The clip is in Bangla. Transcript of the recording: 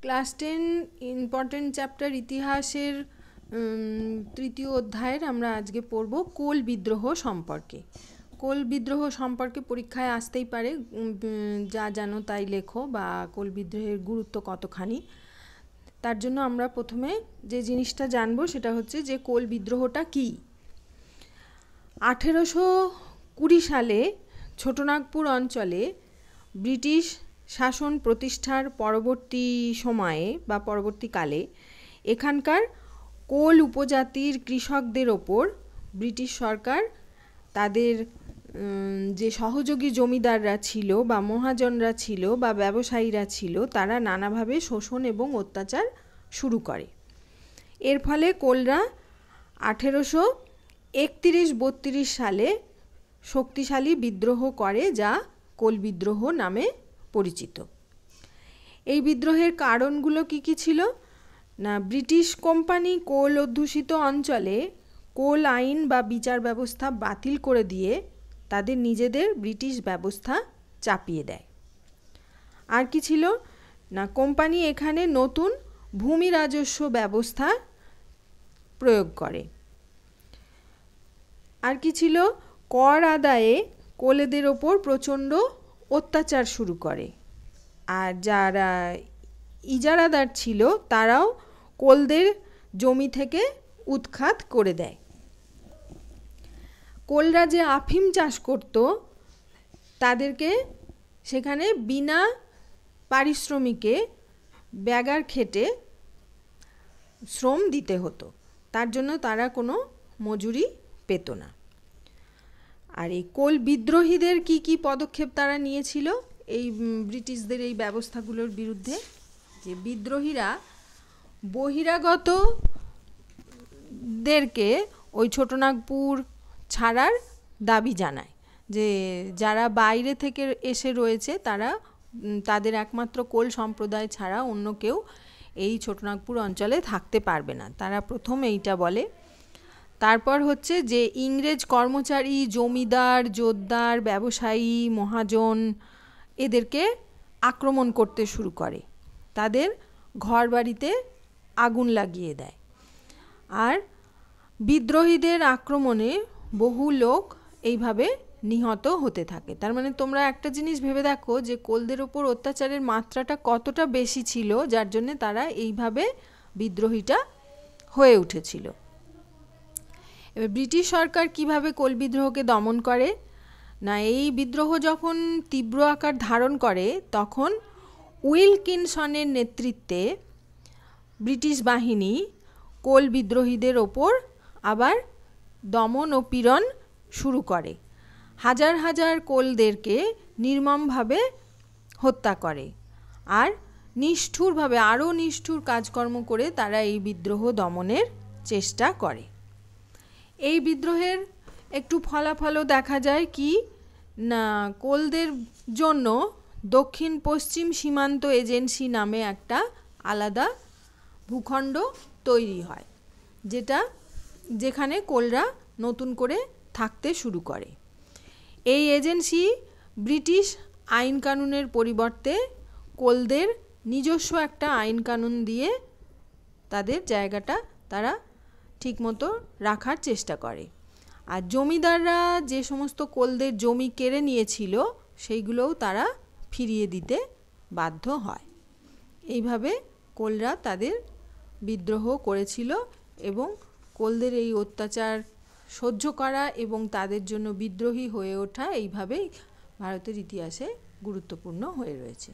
ক্লাস 10 ইম্পর্টেন্ট চ্যাপ্টার ইতিহাসের তৃতীয় অধ্যায়ের আমরা আজকে পড়ব কোল বিদ্রোহ সম্পর্কে। কোল বিদ্রোহ সম্পর্কে পরীক্ষায় আসতেই পারে, যা জানো তাই লেখো, বা কোল বিদ্রোহের গুরুত্ব কতখানি। তার জন্য আমরা প্রথমে যে জিনিসটা জানবো সেটা হচ্ছে যে কোল বিদ্রোহটা কী। 1820 সালে ছোটনাগপুর অঞ্চলে ব্রিটিশ শাসন প্রতিষ্ঠার পরবর্তী সময়ে বা পরবর্তীকালে এখানকার কোল উপজাতির কৃষকদের ওপর ব্রিটিশ সরকার তাদের যে সহযোগী জমিদাররা ছিল বা মহাজনরা ছিল বা ব্যবসায়ীরা ছিল, তারা নানাভাবে শোষণ এবং অত্যাচার শুরু করে। এর ফলে কোলরা 1831-32 সালে শক্তিশালী বিদ্রোহ করে, যা কোল বিদ্রোহ নামে পরিচিত। এই বিদ্রোহের কারণগুলো কি ছিল না, ব্রিটিশ কোম্পানি কোল অধ্যুষিত অঞ্চলে কোল আইন বা বিচার ব্যবস্থা বাতিল করে দিয়ে তাদের নিজেদের ব্রিটিশ ব্যবস্থা চাপিয়ে দেয়। আর কি ছিল না, কোম্পানি এখানে নতুন ভূমি রাজস্ব ব্যবস্থা প্রয়োগ করে। আর কি ছিল, কর আদায়ে কোলেদের ওপর প্রচণ্ড অত্যাচার শুরু করে। আর যারা ইজারাদার ছিল তারাও কোলদের জমি থেকে উৎখাত করে দেয়। কোলরা যে আফিম চাষ করত তাদেরকে সেখানে বিনা পারিশ্রমিকে ব্যাগার খেটে শ্রম দিতে হতো, তার জন্য তারা কোনো মজুরি পেত না। আর এই কোল বিদ্রোহীদের কি পদক্ষেপ তারা নিয়েছিল এই ব্রিটিশদের এই ব্যবস্থাগুলোর বিরুদ্ধে? যে বিদ্রোহীরা বহিরাগতদেরকে ওই ছোটনাগপুর ছাড়ার দাবি জানায়, যে যারা বাইরে থেকে এসে রয়েছে তারা তাদের একমাত্র কোল সম্প্রদায় ছাড়া অন্য কেউ এই ছোটনাগপুর অঞ্চলে থাকতে পারবে না, তারা প্রথম এইটা বলে। তারপর হচ্ছে যে ইংরেজ কর্মচারী, জমিদার, জোতদার, ব্যবসায়ী, মহাজন এদেরকে আক্রমণ করতে শুরু করে, তাদের ঘর বাড়িতে আগুন লাগিয়ে দেয়। আর বিদ্রোহীদের আক্রমণে বহু লোক এইভাবে নিহত হতে থাকে। তার মানে তোমরা একটা জিনিস ভেবে দেখো যে কোলদের ওপর অত্যাচারের মাত্রাটা কতটা বেশি ছিল, যার জন্য তারা এইভাবে বিদ্রোহীটা হয়ে উঠেছিল। এবার ব্রিটিশ সরকার কিভাবে কোল বিদ্রোহকে দমন করে না, এই বিদ্রোহ যখন তীব্র আকার ধারণ করে তখন উইলকিনসনের নেতৃত্বে ব্রিটিশ বাহিনী কোল বিদ্রোহীদের ওপর আবার দমন ও পীড়ন শুরু করে, হাজার হাজার কোলদেরকে নির্মমভাবে হত্যা করে। আর নিষ্ঠুরভাবে আরও নিষ্ঠুর কাজকর্ম করে তারা এই বিদ্রোহ দমনের চেষ্টা করে। এই বিদ্রোহের একটু ফলাফলও দেখা যায় কি না, কোলদের জন্য দক্ষিণ পশ্চিম সীমান্ত এজেন্সি নামে একটা আলাদা ভূখণ্ড তৈরি হয়, যেখানে কোলরা নতুন করে থাকতে শুরু করে। এই এজেন্সি ব্রিটিশ আইন কানুনের পরিবর্তে কোলদের নিজস্ব একটা আইন কানুন দিয়ে তাদের জায়গাটা তারা ঠিকমতো রাখার চেষ্টা করে। আর জমিদাররা যে সমস্ত কোলদের জমি কেড়ে নিয়েছিল সেইগুলোও তারা ফিরিয়ে দিতে বাধ্য হয়। এইভাবে কোলরা তাদের বিদ্রোহ করেছিল এবং কোলদের এই অত্যাচার সহ্য করা এবং তাদের জন্য বিদ্রোহী হয়ে ওঠা এইভাবেই ভারতের ইতিহাসে গুরুত্বপূর্ণ হয়ে রয়েছে।